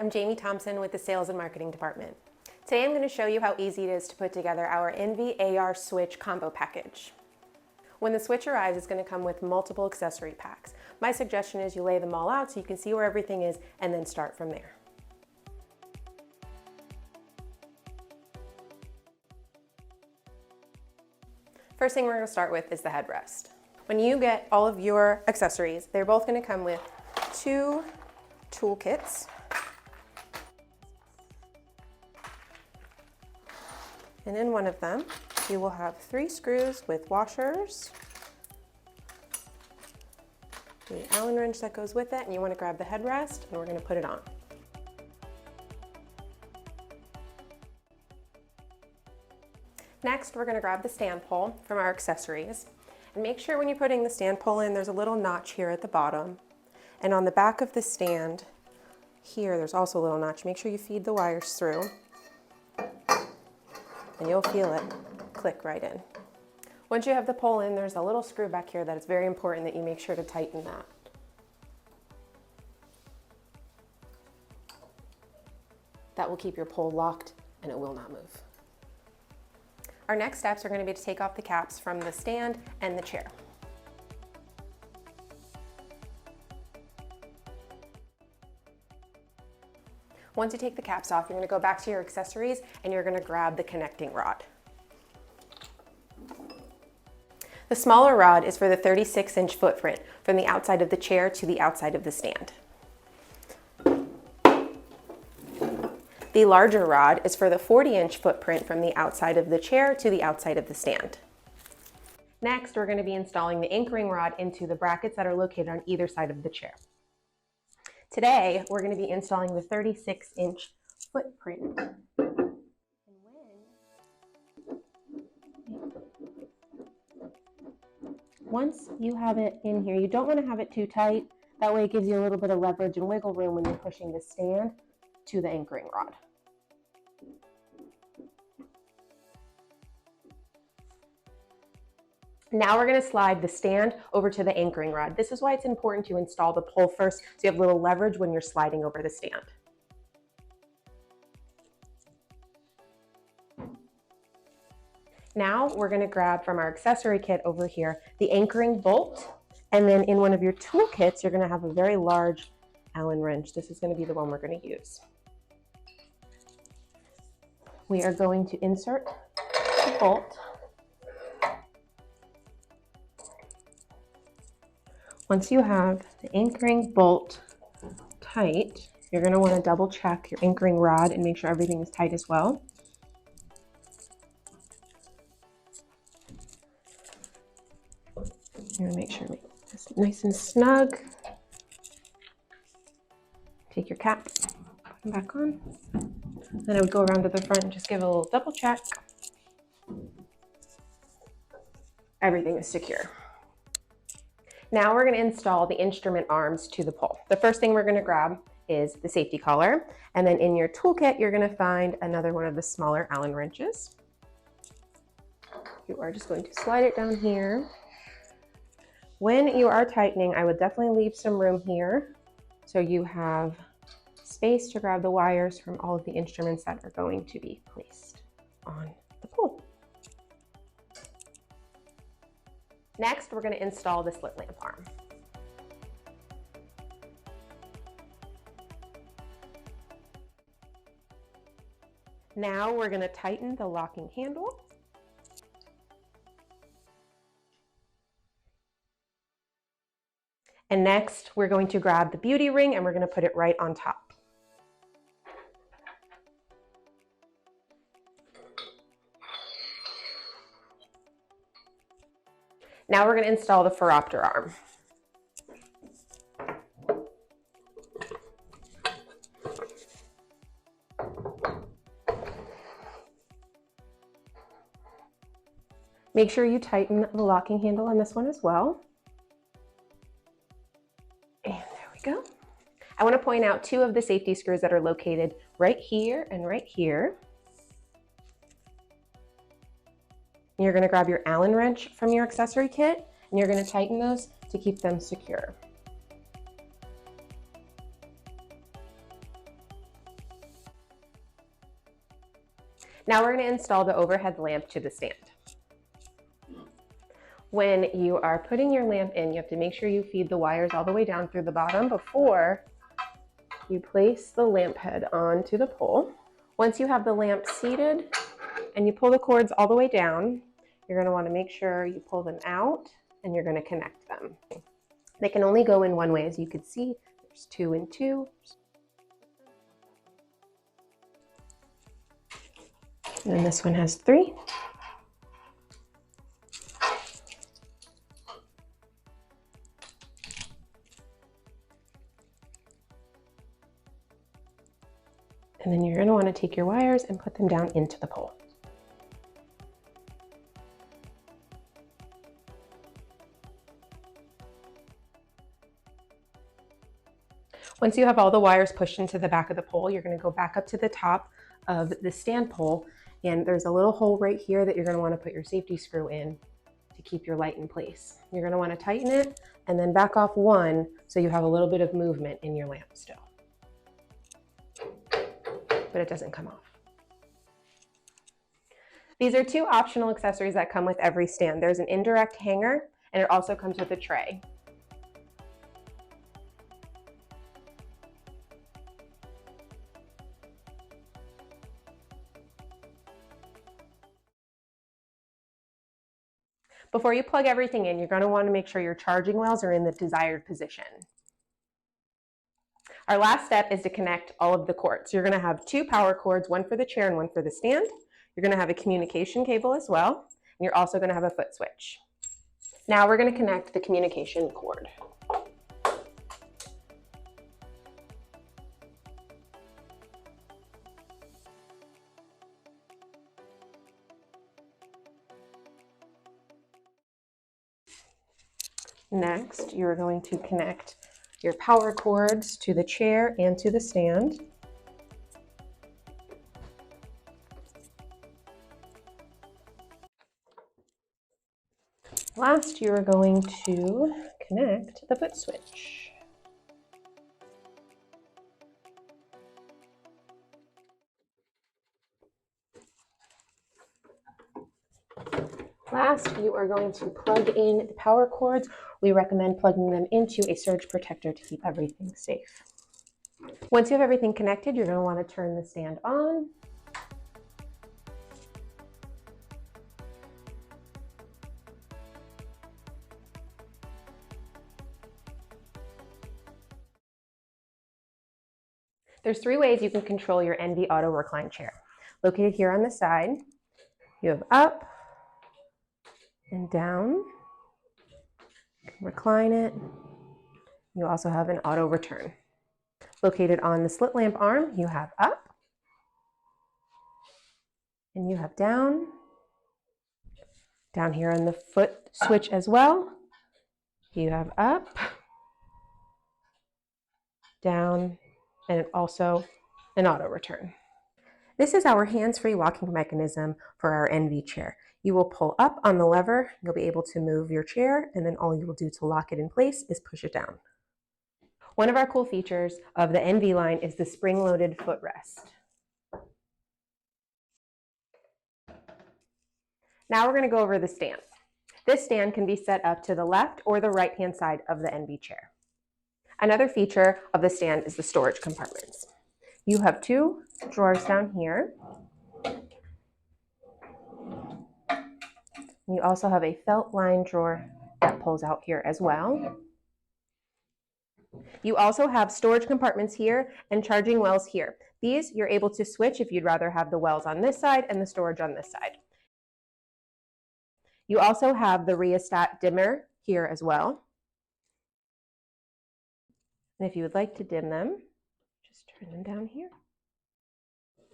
I'm Jamie Thompson with the Sales and Marketing Department. Today I'm going to show you how easy it is to put together our Envi AR Switch Combo package. When the Switch arrives, it's going to come with multiple accessory packs. My suggestion is you lay them all out so you can see where everything is and then start from there. First thing we're going to start with is the headrest. When you get all of your accessories, they're both going to come with 2 toolkits. And in one of them, you will have 3 screws with washers, the Allen wrench that goes with it, and you want to grab the headrest, and we're going to put it on. Next, we're going to grab the stand pole from our accessories, and make sure when you're putting the stand pole in, there's a little notch here at the bottom, and on the back of the stand, here, there's also a little notch. Make sure you feed the wires through, and you'll feel it click right in. Once you have the pole in, there's a little screw back here that it's very important that you make sure to tighten that. That will keep your pole locked and it will not move. Our next steps are going to be to take off the caps from the stand and the chair. Once you take the caps off, you're going to go back to your accessories and you're going to grab the connecting rod. The smaller rod is for the 36-inch footprint from the outside of the chair to the outside of the stand. The larger rod is for the 40-inch footprint from the outside of the chair to the outside of the stand. Next, we're going to be installing the anchoring rod into the brackets that are located on either side of the chair. Today, we're going to be installing the 36-inch footprint. Once you have it in here, you don't want to have it too tight. That way it gives you a little bit of leverage and wiggle room when you're pushing the stand to the anchoring rod. Now we're going to slide the stand over to the anchoring rod. This is why it's important to install the pole first so you have a little leverage when you're sliding over the stand. Now we're going to grab from our accessory kit over here the anchoring bolt, and then in one of your toolkits you're going to have a very large Allen wrench. This is going to be the one we're going to use. We are going to insert the bolt. Once you have the anchoring bolt tight, you're going to want to double check your anchoring rod and make sure everything is tight as well. You're going to make sure make this nice and snug. Take your cap, put them back on. Then I would go around to the front and just give it a little double check. Everything is secure. Now we're going to install the instrument arms to the pole. The first thing we're going to grab is the safety collar, and then in your toolkit you're going to find another one of the smaller Allen wrenches. You are just going to slide it down here. When you are tightening, I would definitely leave some room here so you have space to grab the wires from all of the instruments that are going to be placed on the pole. Next, we're going to install the slit lamp arm. Now we're going to tighten the locking handle. And next, we're going to grab the beauty ring and we're going to put it right on top. Now we're going to install the Phoropter Arm. Make sure you tighten the locking handle on this one as well. And there we go. I want to point out 2 of the safety screws that are located right here and right here. You're going to grab your Allen wrench from your accessory kit and you're going to tighten those to keep them secure. Now we're going to install the overhead lamp to the stand. When you are putting your lamp in, you have to make sure you feed the wires all the way down through the bottom before you place the lamp head onto the pole. Once you have the lamp seated and you pull the cords all the way down, you're going to want to make sure you pull them out and you're going to connect them. They can only go in one way, as you can see. There's 2 and 2. And this one has 3. And then you're going to want to take your wires and put them down into the pole. Once you have all the wires pushed into the back of the pole, you're going to go back up to the top of the stand pole, and there's a little hole right here that you're going to want to put your safety screw in to keep your light in place. You're going to want to tighten it and then back off 1 so you have a little bit of movement in your lamp still. But it doesn't come off. These are 2 optional accessories that come with every stand. There's an indirect hanger, and it also comes with a tray. Before you plug everything in, you're going to want to make sure your charging wells are in the desired position. Our last step is to connect all of the cords. You're going to have 2 power cords, one for the chair and one for the stand. You're going to have a communication cable as well, and you're also going to have a foot switch. Now we're going to connect the communication cord. Next, you're going to connect your power cords to the chair and to the stand. Last, you are going to connect the foot switch. Last, you are going to plug in the power cords. We recommend plugging them into a surge protector to keep everything safe. Once you have everything connected, you're going to want to turn the stand on. There's 3 ways you can control your Envi Auto Recline chair. Located here on the side, you have up and down. You can recline it. You also have an auto return. Located on the slit lamp arm, you have up and you have down. Down here on the foot switch as well, you have up, down, and also an auto return. This is our hands-free locking mechanism for our Envi chair. You will pull up on the lever, you'll be able to move your chair, and then all you will do to lock it in place is push it down. One of our cool features of the Envi line is the spring-loaded footrest. Now we're going to go over the stand. This stand can be set up to the left or the right-hand side of the Envi chair. Another feature of the stand is the storage compartments. You have 2 drawers down here. You also have a felt lined drawer that pulls out here as well. You also have storage compartments here and charging wells here. These you're able to switch if you'd rather have the wells on this side and the storage on this side. You also have the rheostat dimmer here as well. And if you would like to dim them, just turn them down here.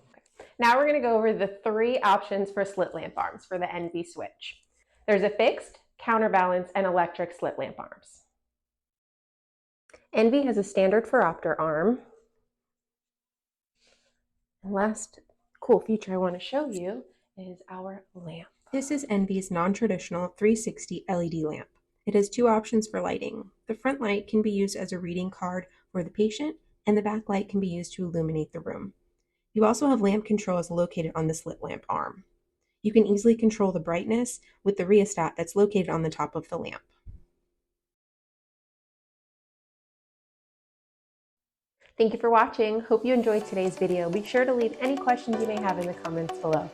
Okay. Now we're going to go over the 3 options for slit lamp arms for the Envi Switch. There's a fixed, counterbalance, and electric slit lamp arms. Envi has a standard Phoropter arm. And last cool feature I want to show you is our lamp. This is Envi's non-traditional 360 LED lamp. It has 2 options for lighting. The front light can be used as a reading card for the patient, and the back light can be used to illuminate the room. You also have lamp controls located on the slit lamp arm. You can easily control the brightness with the rheostat that's located on the top of the lamp. Thank you for watching. Hope you enjoyed today's video. Be sure to leave any questions you may have in the comments below.